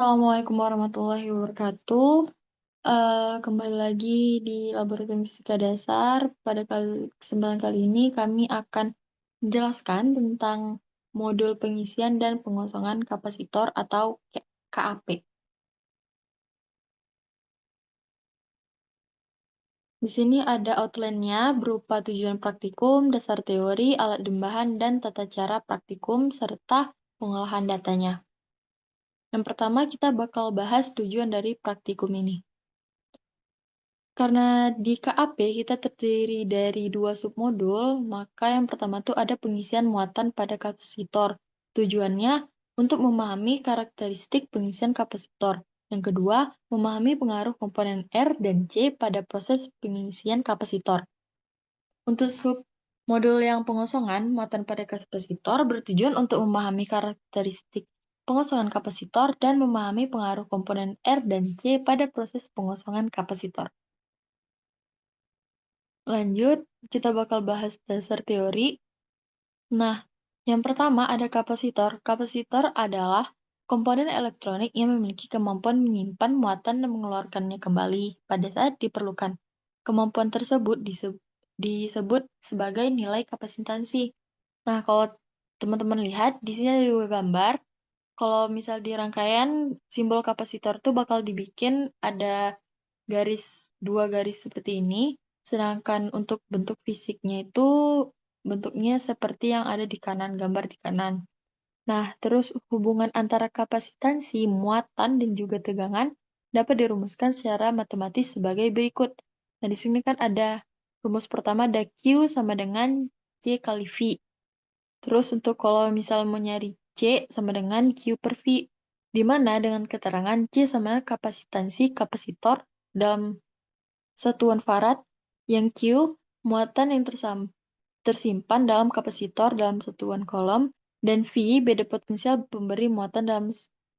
Assalamualaikum warahmatullahi wabarakatuh. Kembali lagi di Laboratorium Fisika Dasar. Pada kesempatan kali ini kami akan menjelaskan tentang modul pengisian dan pengosongan kapasitor atau KAP. Di sini ada outline-nya berupa tujuan praktikum, dasar teori, alat dembahan, dan tata cara praktikum, serta pengolahan datanya. Yang pertama, kita bakal bahas tujuan dari praktikum ini. Karena di KAP kita terdiri dari 2 submodul, maka yang pertama tuh ada pengisian muatan pada kapasitor. Tujuannya untuk memahami karakteristik pengisian kapasitor. Yang kedua, memahami pengaruh komponen R dan C pada proses pengisian kapasitor. Untuk submodul yang pengosongan muatan pada kapasitor bertujuan untuk memahami karakteristik pengosongan kapasitor dan memahami pengaruh komponen R dan C pada proses pengosongan kapasitor. Lanjut, kita bakal bahas dasar teori. Nah, yang pertama ada kapasitor. Kapasitor adalah komponen elektronik yang memiliki kemampuan menyimpan muatan dan mengeluarkannya kembali pada saat diperlukan. Kemampuan tersebut disebut sebagai nilai kapasitansi. Nah, kalau teman-teman lihat, di sini ada 2 gambar. Kalau misal di rangkaian, simbol kapasitor tuh bakal dibikin ada dua garis seperti ini. Sedangkan untuk bentuk fisiknya itu bentuknya seperti yang ada di kanan, gambar di kanan. Nah, terus hubungan antara kapasitansi, muatan, dan juga tegangan dapat dirumuskan secara matematis sebagai berikut. Nah, di sini kan ada rumus pertama ada Q sama dengan C kali V. Terus untuk kalau misal mau nyari C sama dengan Q per V, di mana dengan keterangan C sama dengan kapasitansi kapasitor dalam satuan farad, yang Q muatan yang tersimpan dalam kapasitor dalam satuan kolom, dan V beda potensial pemberi muatan dalam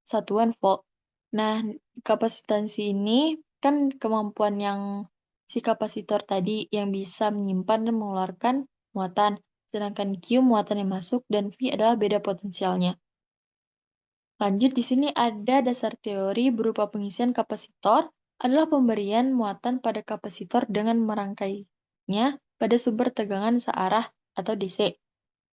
satuan volt. Nah, kapasitansi ini kan kemampuan yang si kapasitor tadi yang bisa menyimpan dan mengeluarkan muatan, sedangkan Q muatan yang masuk dan V adalah beda potensialnya. Lanjut, di sini ada dasar teori berupa pengisian kapasitor adalah pemberian muatan pada kapasitor dengan merangkainya pada sumber tegangan searah atau DC.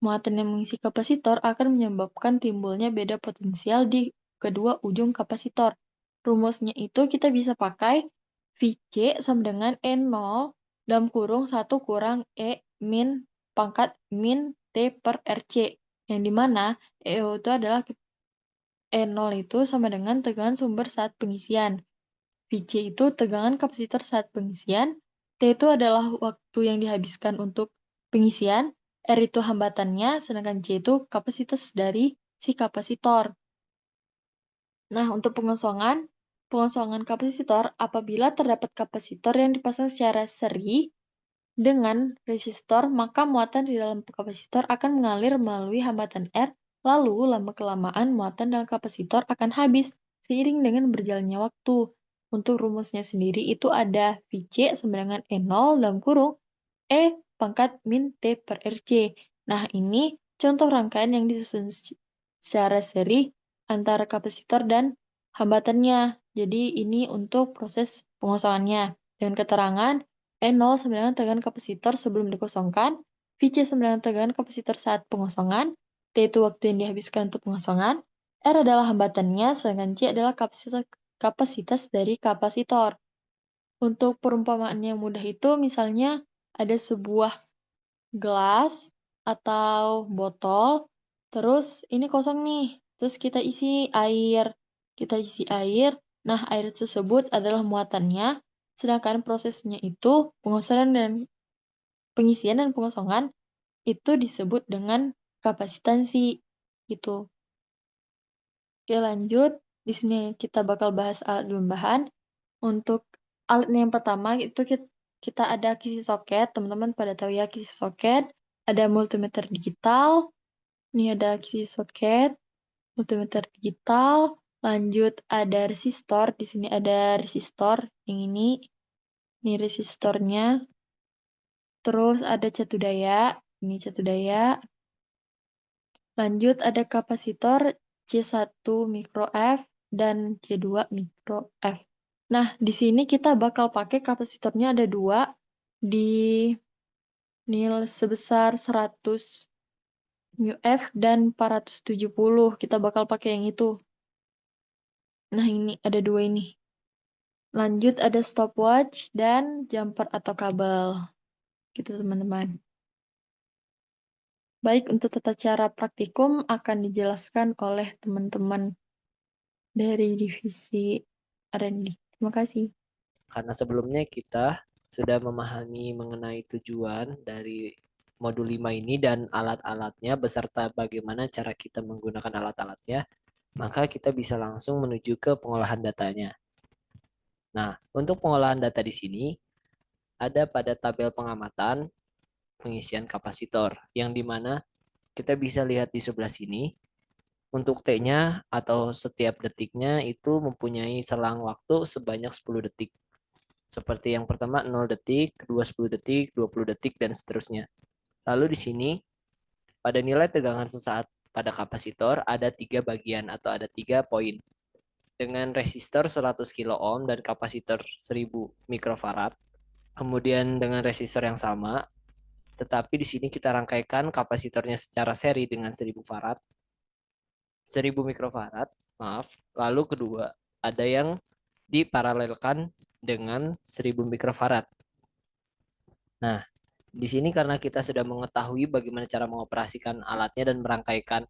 Muatan yang mengisi kapasitor akan menyebabkan timbulnya beda potensial di kedua ujung kapasitor. Rumusnya itu kita bisa pakai Vc sama dengan E0 dalam kurung 1 kurang E min pangkat min T per Rc. Yang dimana E itu adalah E0 itu sama dengan tegangan sumber saat pengisian. Vc itu tegangan kapasitor saat pengisian, T itu adalah waktu yang dihabiskan untuk pengisian, R itu hambatannya, sedangkan C itu kapasitas dari si kapasitor. Nah, untuk pengosongan kapasitor apabila terdapat kapasitor yang dipasang secara seri dengan resistor, maka muatan di dalam kapasitor akan mengalir melalui hambatan R, lalu lama-kelamaan muatan dalam kapasitor akan habis seiring dengan berjalannya waktu. Untuk rumusnya sendiri itu ada Vc sama dengan E0 dalam kurung E pangkat min T per Rc. Nah, ini contoh rangkaian yang disusun secara seri antara kapasitor dan hambatannya. Jadi, ini untuk proses pengosongannya. Dengan keterangan, E0 sama dengan tegangan kapasitor sebelum dikosongkan, Vc sama dengan tegangan kapasitor saat pengosongan, T itu waktu yang dihabiskan untuk pengosongan, R adalah hambatannya, sedangkan C adalah kapasitas dari kapasitor. Untuk perumpamaan yang mudah itu, misalnya ada sebuah gelas atau botol, terus ini kosong nih, terus kita isi air. Nah air tersebut adalah muatannya, sedangkan prosesnya itu pengisian dan pengosongan itu disebut dengan kapasitansi gitu. Oke, lanjut. Di sini kita bakal bahas alat tambahan. Untuk alat yang pertama itu kita ada kisi soket. Teman-teman pada tahu ya kisi soket. Ada multimeter digital. Ini ada kisi soket, multimeter digital. Lanjut ada resistor. Di sini ada resistor yang ini. Ini resistornya. Terus ada catu daya. Ini catu daya. Lanjut ada kapasitor C1 micro F. dan C2 mikro F. Nah, di sini kita bakal pakai kapasitornya ada dua di nilai sebesar 100 mu F dan 470. Kita bakal pakai yang itu. Nah, ini ada dua ini. Lanjut ada stopwatch dan jumper atau kabel. Gitu teman-teman. Baik, untuk tata cara praktikum akan dijelaskan oleh teman-teman dari divisi R&D. Terima kasih. Karena sebelumnya kita sudah memahami mengenai tujuan dari modul 5 ini dan alat-alatnya beserta bagaimana cara kita menggunakan alat-alatnya, maka kita bisa langsung menuju ke pengolahan datanya. Nah, untuk pengolahan data di sini ada pada tabel pengamatan pengisian kapasitor, yang dimana kita bisa lihat di sebelah sini, untuk T-nya atau setiap detiknya itu mempunyai selang waktu sebanyak 10 detik. Seperti yang pertama 0 detik, kedua 10 detik, 20 detik, dan seterusnya. Lalu di sini, pada nilai tegangan sesaat pada kapasitor ada tiga bagian atau ada tiga poin. Dengan resistor 100 kilo ohm dan kapasitor 1000 mikrofarad. Kemudian dengan resistor yang sama, tetapi di sini kita rangkaikan kapasitornya secara seri dengan 1000 farad, 1000 mikrofarad, maaf. Lalu kedua, ada yang diparalelkan dengan 1000 mikrofarad. Nah, di sini karena kita sudah mengetahui bagaimana cara mengoperasikan alatnya dan merangkaikan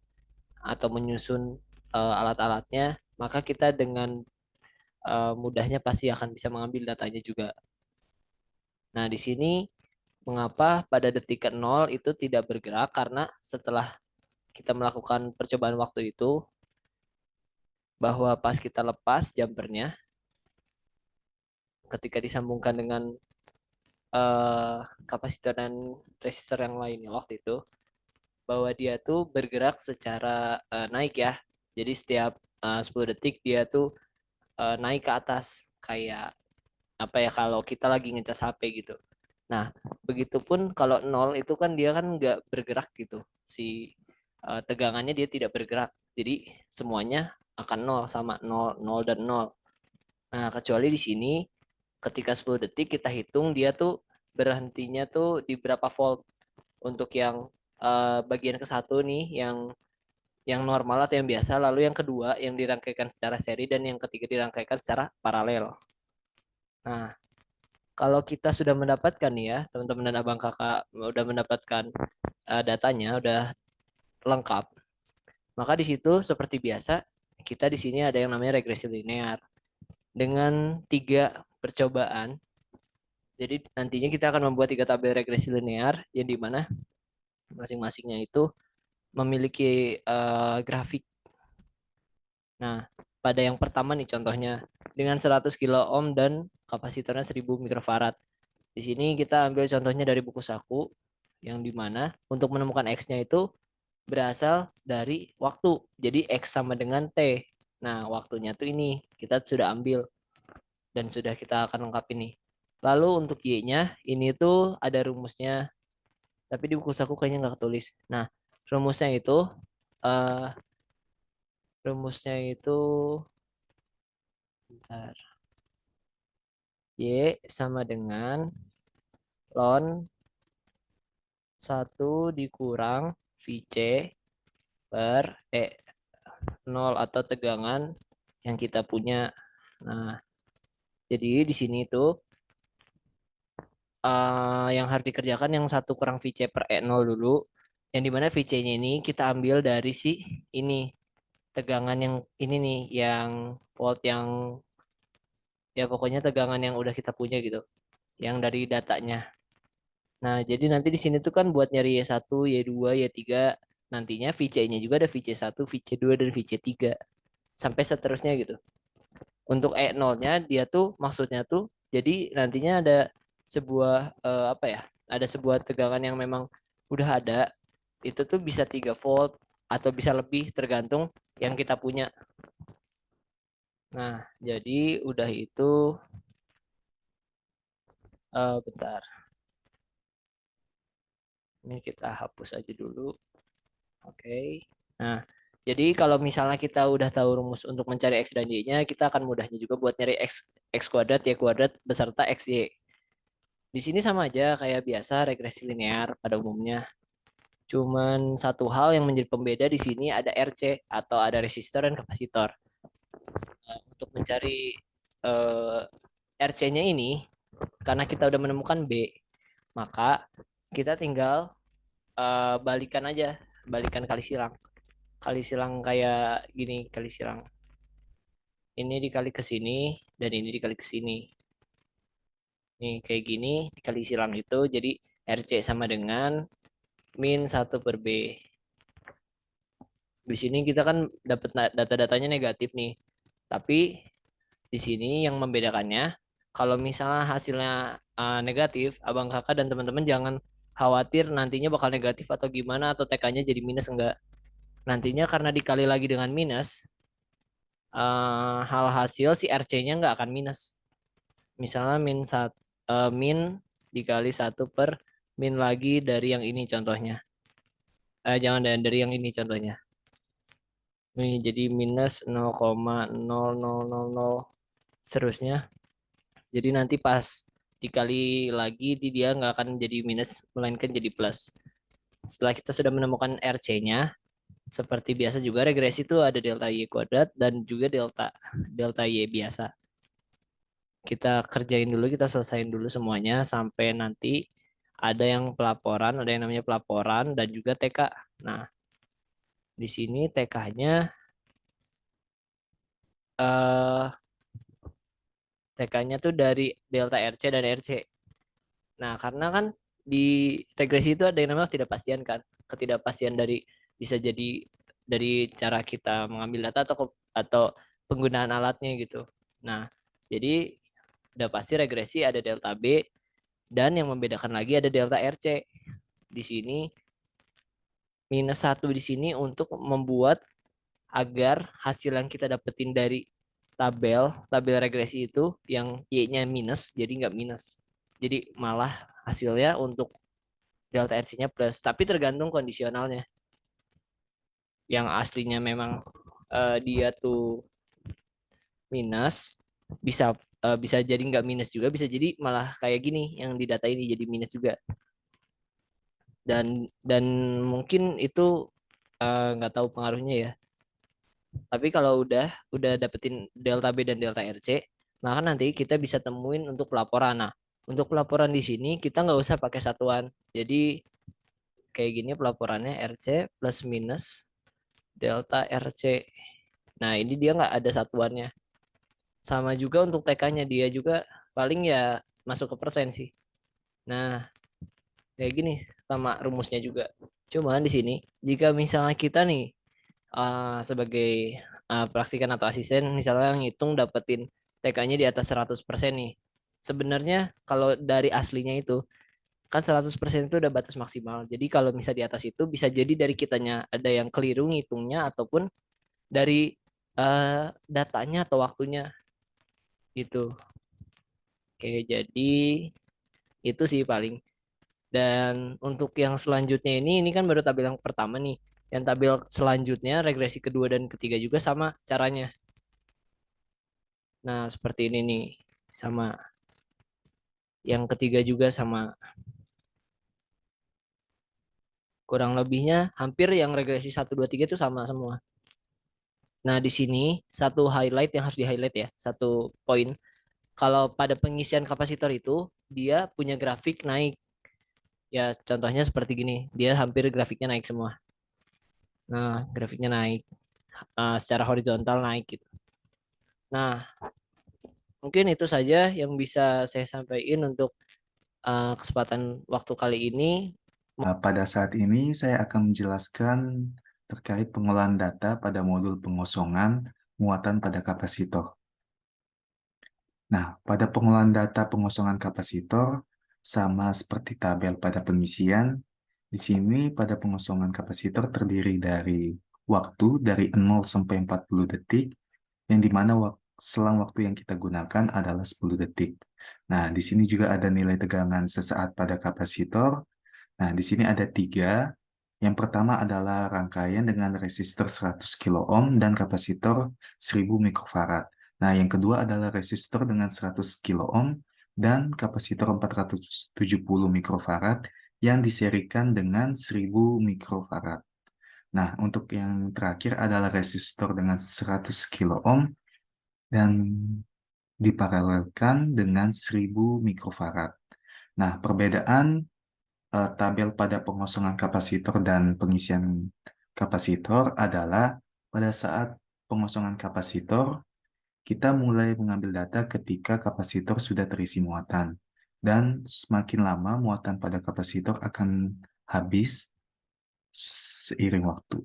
atau menyusun alat-alatnya, maka kita dengan mudahnya pasti akan bisa mengambil datanya juga. Nah, di sini mengapa pada detik ke 0 itu tidak bergerak, karena setelah kita melakukan percobaan waktu itu, bahwa pas kita lepas jumpernya, ketika disambungkan dengan eh, kapasitor dan resistor yang lainnya waktu itu, bahwa dia tuh bergerak secara naik ya. Jadi setiap 10 detik dia tuh naik ke atas, kayak apa ya, kalau kita lagi ngecas HP gitu. Nah, begitupun kalau nol itu kan dia kan nggak bergerak gitu. Si tegangannya dia tidak bergerak. Jadi semuanya akan nol, sama nol, nol dan nol. Nah, kecuali di sini ketika 10 detik kita hitung dia tuh berhentinya tuh di berapa volt. Untuk yang bagian ke satu nih, yang normal atau yang biasa, lalu yang kedua yang dirangkaikan secara seri, dan yang ketiga dirangkaikan secara paralel. Nah, kalau kita sudah mendapatkan nih ya, teman-teman dan abang kakak udah mendapatkan datanya, udah lengkap, maka di situ seperti biasa kita di sini ada yang namanya regresi linear dengan tiga percobaan. Jadi nantinya kita akan membuat tiga tabel regresi linear yang dimana masing-masingnya itu memiliki grafik. Nah, pada yang pertama nih contohnya dengan 100 kilo ohm dan kapasitornya 1000 mikrofarad. Di sini kita ambil contohnya dari buku saku, yang dimana untuk menemukan X-nya itu berasal dari waktu. Jadi X sama dengan T. Nah, waktunya tuh ini kita sudah ambil dan sudah kita akan lengkap ini. Lalu untuk Y-nya ini tuh ada rumusnya, tapi di buku saku kayaknya nggak ketulis. Nah, rumusnya itu eh rumusnya itu bentar. Y sama dengan ln 1 dikurang VC per nol atau tegangan yang kita punya. Nah, jadi di sini itu yang harus dikerjakan yang satu kurang VC per E0 dulu. Yang dimana VC-nya ini kita ambil dari si ini. Tegangan yang ini nih, yang volt yang ya pokoknya tegangan yang udah kita punya gitu. Yang dari datanya. Nah, jadi nanti di sini tuh kan buat nyari Y1, Y2, Y3, nantinya VC-nya juga ada VC1, VC2, dan VC3. Sampai seterusnya gitu. Untuk E0-nya dia tuh maksudnya tuh jadi nantinya ada sebuah apa ya? Ada sebuah tegangan yang memang udah ada, itu tuh bisa 3 volt atau bisa lebih tergantung yang kita punya. Nah, jadi udah itu bentar. Ini kita hapus aja dulu. Oke. Nah, Jadi kalau misalnya kita udah tahu rumus untuk mencari X dan Y-nya, kita akan mudahnya juga buat nyari X kuadrat, Y kuadrat beserta XY. Di sini sama aja kayak biasa regresi linear pada umumnya. Cuman satu hal yang menjadi pembeda di sini ada RC atau ada resistor dan kapasitor. Untuk mencari RC-nya ini, karena kita udah menemukan B, maka kita tinggal balikan aja, balikan kali silang. Kali silang kayak gini, kali silang. Ini dikali ke sini, dan ini dikali ke sini. Nih, kayak gini, dikali silang itu, jadi RC sama dengan min 1/B. Di sini kita kan dapat data-datanya negatif nih. Tapi di sini yang membedakannya, kalau misalnya hasilnya negatif, abang kakak dan teman-teman jangan khawatir nantinya bakal negatif atau gimana atau TK-nya jadi minus enggak. Nantinya karena dikali lagi dengan minus, hal hasil si RC-nya nggak akan minus. Misalnya min dikali 1 per min lagi dari yang ini contohnya. Jangan dari yang ini contohnya. Ini jadi minus 0,0000 seterusnya. Jadi nanti pas dikali lagi dia nggak akan jadi minus, melainkan jadi plus. Setelah kita sudah menemukan RC-nya, seperti biasa juga regresi itu ada delta Y kuadrat dan juga delta delta Y biasa. Kita kerjain dulu, kita selesaiin dulu semuanya sampai nanti ada yang pelaporan, ada yang namanya pelaporan dan juga TK. Nah, di sini TK-nya TK-nya tuh dari delta RC dan RC. Nah, karena kan di regresi itu ada yang namanya ketidakpastian kan. Ketidakpastian dari bisa jadi dari cara kita mengambil data atau penggunaan alatnya gitu. Nah, jadi udah pasti regresi ada delta B dan yang membedakan lagi ada delta RC. Di sini -1 di sini untuk membuat agar hasil yang kita dapetin dari tabel regresi itu yang Y-nya minus jadi nggak minus. Jadi malah hasilnya untuk delta RC-nya plus, tapi tergantung kondisionalnya. Yang aslinya memang dia tuh minus, bisa bisa jadi nggak minus juga, bisa jadi malah kayak gini yang di data ini jadi minus juga. Dan mungkin itu nggak tahu pengaruhnya ya. Tapi kalau udah dapetin delta B dan delta RC, maka nanti kita bisa temuin untuk pelaporan. Nah, untuk pelaporan di sini kita nggak usah pakai satuan. Jadi kayak gini pelaporannya RC plus minus delta RC. Nah, ini dia nggak ada satuannya. Sama juga untuk TK-nya dia juga paling ya masuk ke persen sih. Nah, kayak gini sama rumusnya juga. Cuman di sini jika misalnya kita nih sebagai praktikan atau asisten misalnya ngitung dapetin TK-nya di atas 100% nih. Sebenarnya kalau dari aslinya itu kan 100% itu udah batas maksimal. Jadi kalau bisa di atas itu bisa jadi dari kitanya ada yang keliru ngitungnya ataupun dari datanya atau waktunya gitu. Oke, jadi itu sih paling. Dan untuk yang selanjutnya ini kan baru tabel yang pertama nih. Yang tabel selanjutnya regresi kedua dan ketiga juga sama caranya. Nah, seperti ini nih. Sama yang ketiga juga sama. Kurang lebihnya hampir yang regresi satu 2 3 itu sama semua. Nah, di sini satu highlight yang harus di-highlight ya, satu poin. Kalau pada pengisian kapasitor itu dia punya grafik naik. Ya, contohnya seperti gini. Dia hampir grafiknya naik semua. Nah, grafiknya naik secara horizontal naik gitu. Nah, mungkin itu saja yang bisa saya sampaikan untuk kesempatan waktu kali ini. Pada saat ini saya akan menjelaskan terkait pengolahan data pada modul pengosongan muatan pada kapasitor. Nah, pada pengolahan data pengosongan kapasitor, sama seperti tabel pada pengisian, di sini pada pengosongan kapasitor terdiri dari waktu dari 0 sampai 40 detik, yang dimana selang waktu yang kita gunakan adalah 10 detik. Nah, di sini juga ada nilai tegangan sesaat pada kapasitor. Nah, di sini ada 3. Yang pertama adalah rangkaian dengan resistor 100 kilo ohm dan kapasitor 1000 mikrofarad. Nah, yang kedua adalah resistor dengan 100 kilo ohm dan kapasitor 470 mikrofarad yang diserikan dengan 1000 mikrofarad. Nah, untuk yang terakhir adalah resistor dengan 100 kilo ohm dan diparalelkan dengan 1000 mikrofarad. Nah, perbedaan tabel pada pengosongan kapasitor dan pengisian kapasitor adalah pada saat pengosongan kapasitor, kita mulai mengambil data ketika kapasitor sudah terisi muatan. Dan semakin lama muatan pada kapasitor akan habis seiring waktu.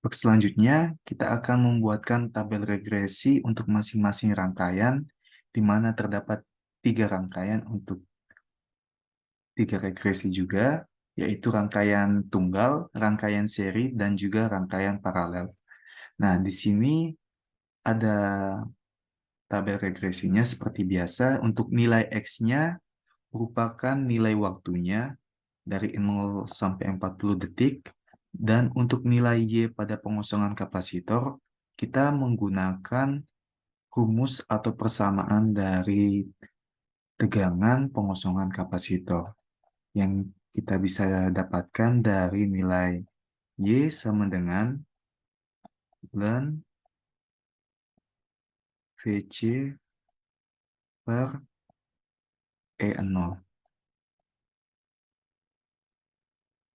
Untuk selanjutnya, kita akan membuatkan tabel regresi untuk masing-masing rangkaian, di mana terdapat 3 rangkaian untuk 3 regresi juga, yaitu rangkaian tunggal, rangkaian seri, dan juga rangkaian paralel. Nah, di sini ada tabel regresinya seperti biasa. Untuk nilai X-nya merupakan nilai waktunya dari 0 sampai 40 detik. Dan untuk nilai Y pada pengosongan kapasitor, kita menggunakan rumus atau persamaan dari tegangan pengosongan kapasitor yang kita bisa dapatkan dari nilai Y sama dengan ln VC per E0.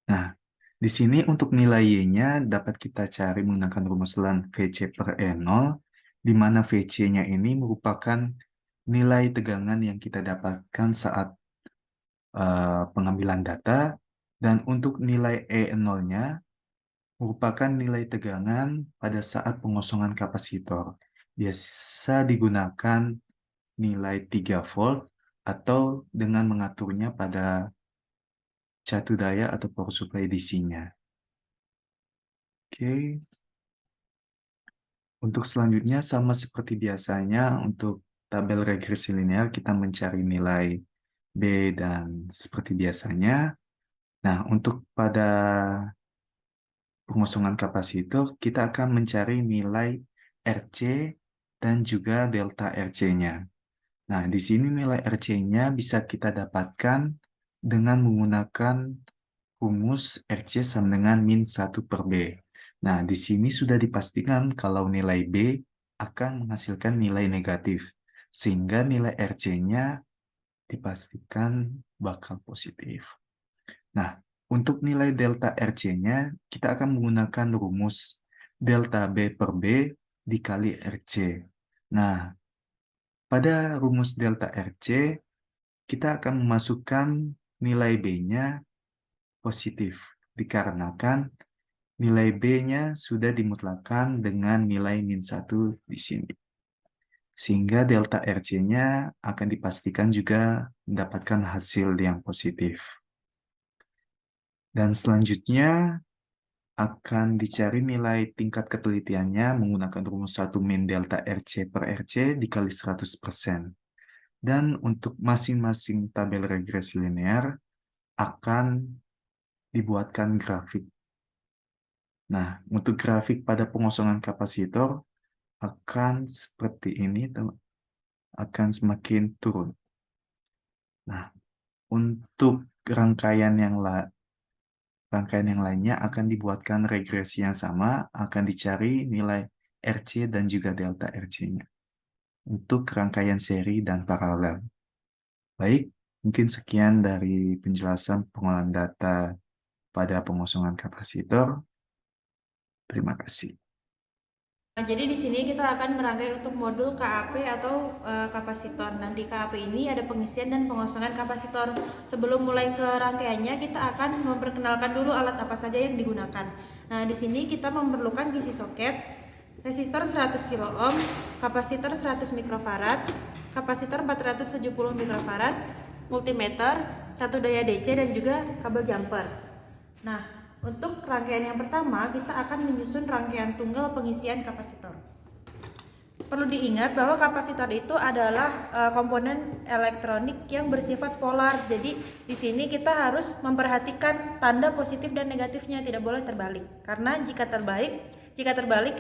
Nah, di sini untuk nilai Y-nya dapat kita cari menggunakan rumus ln VC per E0, di mana VC-nya ini merupakan nilai tegangan yang kita dapatkan saat pengambilan data, dan untuk nilai E0-nya merupakan nilai tegangan pada saat pengosongan kapasitor. Biasa digunakan nilai 3 volt atau dengan mengaturnya pada catu daya atau power supply DC-nya. Oke. Untuk selanjutnya sama seperti biasanya untuk tabel regresi linear kita mencari nilai B dan seperti biasanya. Nah, untuk pada pengosongan kapasitor, kita akan mencari nilai RC dan juga delta RC-nya. Nah, di sini nilai RC-nya bisa kita dapatkan dengan menggunakan rumus RC sama dengan min 1 per B. Nah, di sini sudah dipastikan kalau nilai B akan menghasilkan nilai negatif, sehingga nilai RC-nya dipastikan bakal positif. Nah, untuk nilai delta RC-nya, kita akan menggunakan rumus delta B per B dikali RC. Nah, pada rumus delta RC, kita akan memasukkan nilai B-nya positif, dikarenakan nilai B-nya sudah dimutlakan dengan nilai min 1 di sini. Sehingga delta RC-nya akan dipastikan juga mendapatkan hasil yang positif. Dan selanjutnya akan dicari nilai tingkat ketelitiannya menggunakan rumus 1 min delta RC per RC dikali 100%. Dan untuk masing-masing tabel regresi linear akan dibuatkan grafik. Nah, untuk grafik pada pengosongan kapasitor akan seperti ini, akan semakin turun. Nah, untuk rangkaian yang lainnya akan dibuatkan regresi yang sama, akan dicari nilai RC dan juga delta RC-nya untuk rangkaian seri dan paralel. Baik, mungkin sekian dari penjelasan pengolahan data pada pengosongan kapasitor. Terima kasih. Nah, jadi di sini kita akan merangkai untuk modul KAP atau kapasitor. Nah, di KAP ini ada pengisian dan pengosongan kapasitor. Sebelum mulai ke rangkaiannya, kita akan memperkenalkan dulu alat apa saja yang digunakan. Nah, di sini kita memerlukan DC soket, resistor 100 kilo ohm, kapasitor 100 mikrofarad, kapasitor 470 mikrofarad, multimeter, catu daya DC dan juga kabel jumper. Nah, untuk rangkaian yang pertama, kita akan menyusun rangkaian tunggal pengisian kapasitor. perlu diingat bahwa kapasitor itu adalah komponen elektronik yang bersifat polar. Jadi di sini kita harus memperhatikan tanda positif dan negatifnya, tidak boleh terbalik. Karena jika terbalik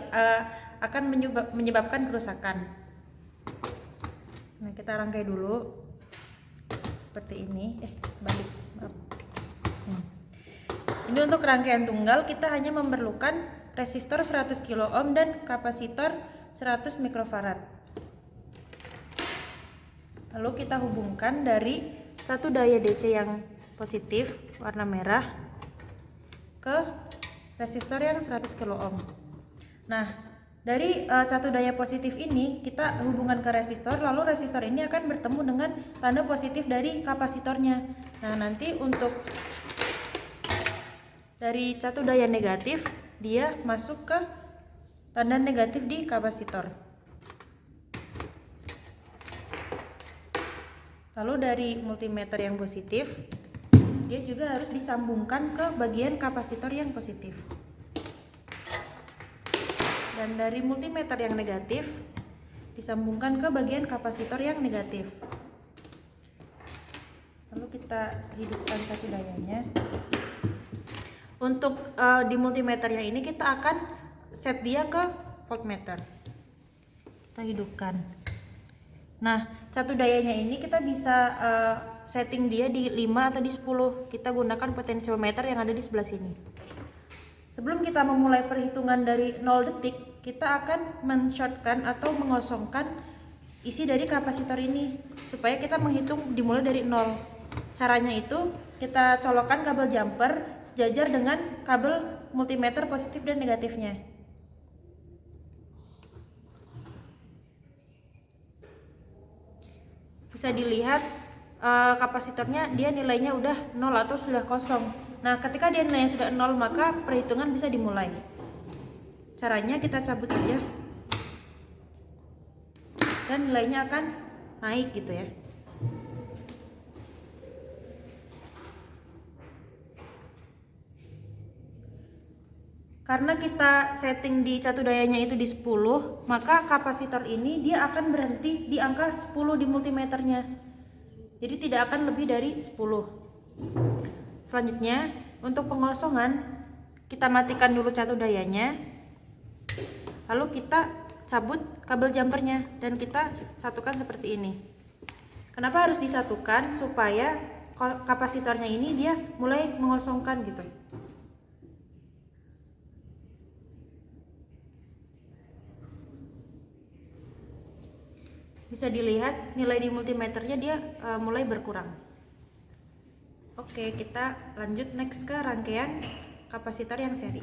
akan menyebabkan kerusakan. Nah, kita rangkai dulu seperti ini. Balik. Maaf. Ini untuk rangkaian tunggal kita hanya memerlukan resistor 100 kilo ohm dan kapasitor 100 mikrofarad. Lalu kita hubungkan dari satu daya DC yang positif warna merah ke resistor yang 100 kilo ohm. Nah, dari satu daya positif ini kita hubungkan ke resistor, lalu resistor ini akan bertemu dengan tanda positif dari kapasitornya. Nah, nanti untuk dari satu daya negatif dia masuk ke tanda negatif di kapasitor. Lalu dari multimeter yang positif, dia juga harus disambungkan ke bagian kapasitor yang positif. Dan dari multimeter yang negatif, disambungkan ke bagian kapasitor yang negatif. Lalu kita hidupkan satu dayanya. Untuk di multimeternya ini kita akan set dia ke voltmeter. Kita hidupkan. Nah, satu dayanya ini kita bisa setting dia di 5 atau di 10. Kita gunakan potensiometer yang ada di sebelah sini. Sebelum kita memulai perhitungan dari 0 detik, kita akan men-shortkan atau mengosongkan isi dari kapasitor ini supaya kita menghitung dimulai dari 0. Caranya itu kita colokkan kabel jumper sejajar dengan kabel multimeter positif dan negatifnya. Bisa dilihat kapasitornya dia nilainya udah 0 atau sudah kosong. Nah, ketika dia nilainya sudah 0 maka perhitungan bisa dimulai. Caranya kita cabut aja dan nilainya akan naik gitu ya. Karena kita setting di satu dayanya itu di 10, maka kapasitor ini dia akan berhenti di angka 10 di multimeternya. Jadi tidak akan lebih dari 10. Selanjutnya, untuk pengosongan, kita matikan dulu satu dayanya. Lalu kita cabut kabel jumpernya dan kita satukan seperti ini. Kenapa harus disatukan? Supaya kapasitornya ini dia mulai mengosongkan gitu. Bisa dilihat nilai di multimeternya dia mulai berkurang. Oke, kita lanjut next ke rangkaian kapasitor yang seri.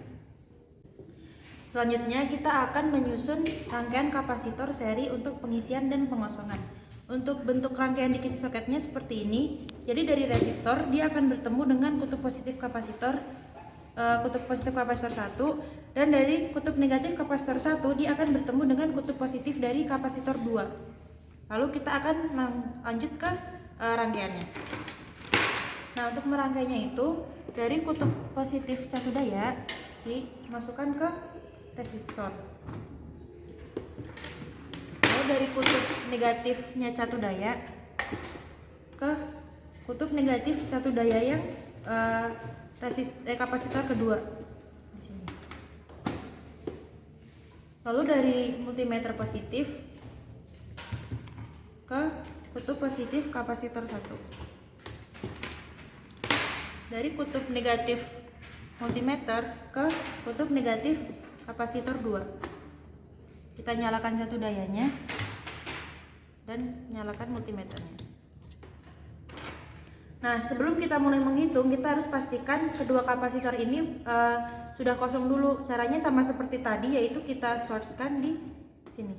Selanjutnya kita akan menyusun rangkaian kapasitor seri untuk pengisian dan pengosongan. Untuk bentuk rangkaian di kisi soketnya seperti ini. Jadi dari resistor dia akan bertemu dengan kutub positif kapasitor 1, dan dari kutub negatif kapasitor 1 dia akan bertemu dengan kutub positif dari kapasitor 2. Lalu kita akan lanjut ke rangkaiannya. Nah, untuk merangkainya itu dari kutub positif satu daya dimasukkan ke resistor. Lalu dari kutub negatifnya satu daya ke kutub negatif satu daya yang kapasitor kedua. Di sini. Lalu dari multimeter positif ke kutub positif kapasitor 1. Dari kutub negatif multimeter ke kutub negatif kapasitor 2. Kita nyalakan satu dayanya dan nyalakan multimeternya. Nah, sebelum kita mulai menghitung, kita harus pastikan kedua kapasitor ini sudah kosong dulu. Caranya sama seperti tadi, yaitu kita shortkan di sini.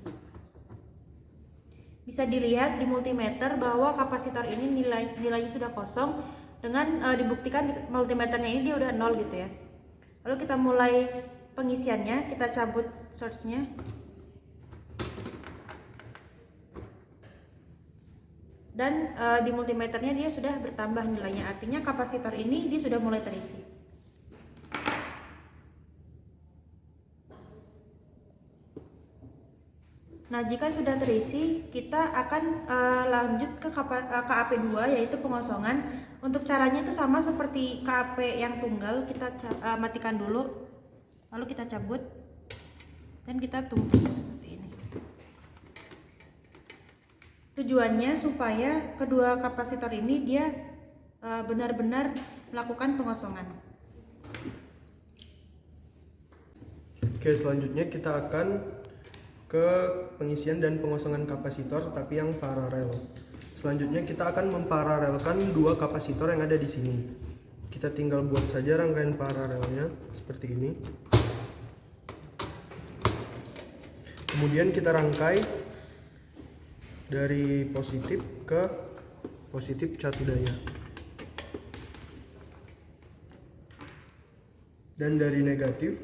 Bisa dilihat di multimeter bahwa kapasitor ini nilainya sudah kosong. Dengan dibuktikan multimeternya ini dia udah 0 gitu ya. Lalu kita mulai pengisiannya, kita cabut source-nya. Dan di multimeternya dia sudah bertambah nilainya, artinya kapasitor ini dia sudah mulai terisi. Nah, jika sudah terisi, kita akan lanjut ke KAP 2 yaitu pengosongan. Untuk caranya itu sama seperti KAP yang tunggal, kita matikan dulu, lalu kita cabut dan kita tumpuk seperti ini. Tujuannya supaya kedua kapasitor ini dia benar-benar melakukan pengosongan. Oke, selanjutnya kita akan ke pengisian dan pengosongan kapasitor tapi yang paralel. Selanjutnya kita akan memparalelkan dua kapasitor yang ada di sini. Kita tinggal buat saja rangkaian paralelnya seperti ini. Kemudian kita rangkai dari positif ke positif catu daya. Dan dari negatif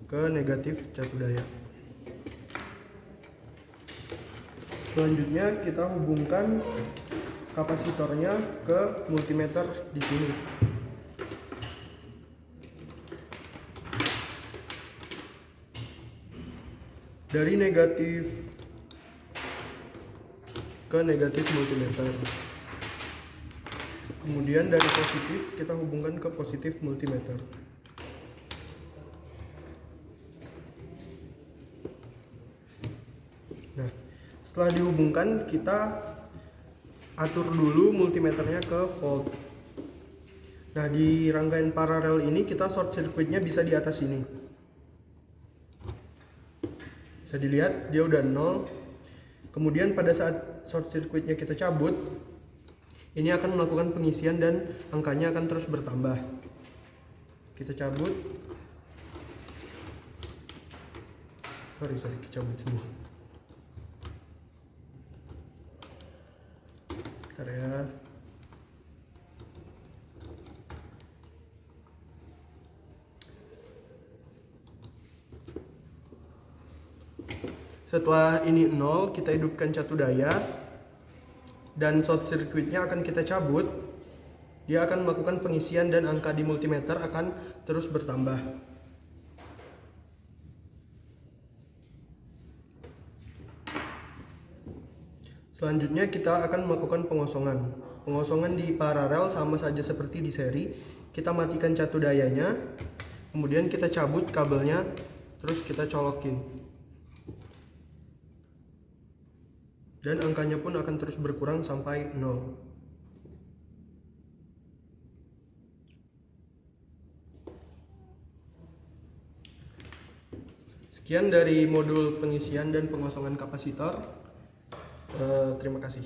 ke negatif catu daya. Selanjutnya kita hubungkan kapasitornya ke multimeter di sini. Dari negatif ke negatif multimeter. Kemudian dari positif kita hubungkan ke positif multimeter. Nah, setelah dihubungkan kita atur dulu multimeternya ke volt. Nah, di rangkaian paralel ini kita short circuitnya bisa di atas ini. Bisa dilihat dia udah 0. Kemudian pada saat short circuitnya kita cabut, ini akan melakukan pengisian dan angkanya akan terus bertambah. Kita cabut. Sorry, cabut semua. Bentar ya. Setelah ini 0, kita hidupkan catu daya dan short circuitnya akan kita cabut. Dia akan melakukan pengisian dan angka di multimeter akan terus bertambah. Selanjutnya kita akan melakukan pengosongan. Pengosongan di paralel sama saja seperti di seri. Kita matikan catu dayanya, kemudian kita cabut kabelnya, terus kita colokin. Dan angkanya pun akan terus berkurang sampai 0. Sekian dari modul pengisian dan pengosongan kapasitor. Terima kasih.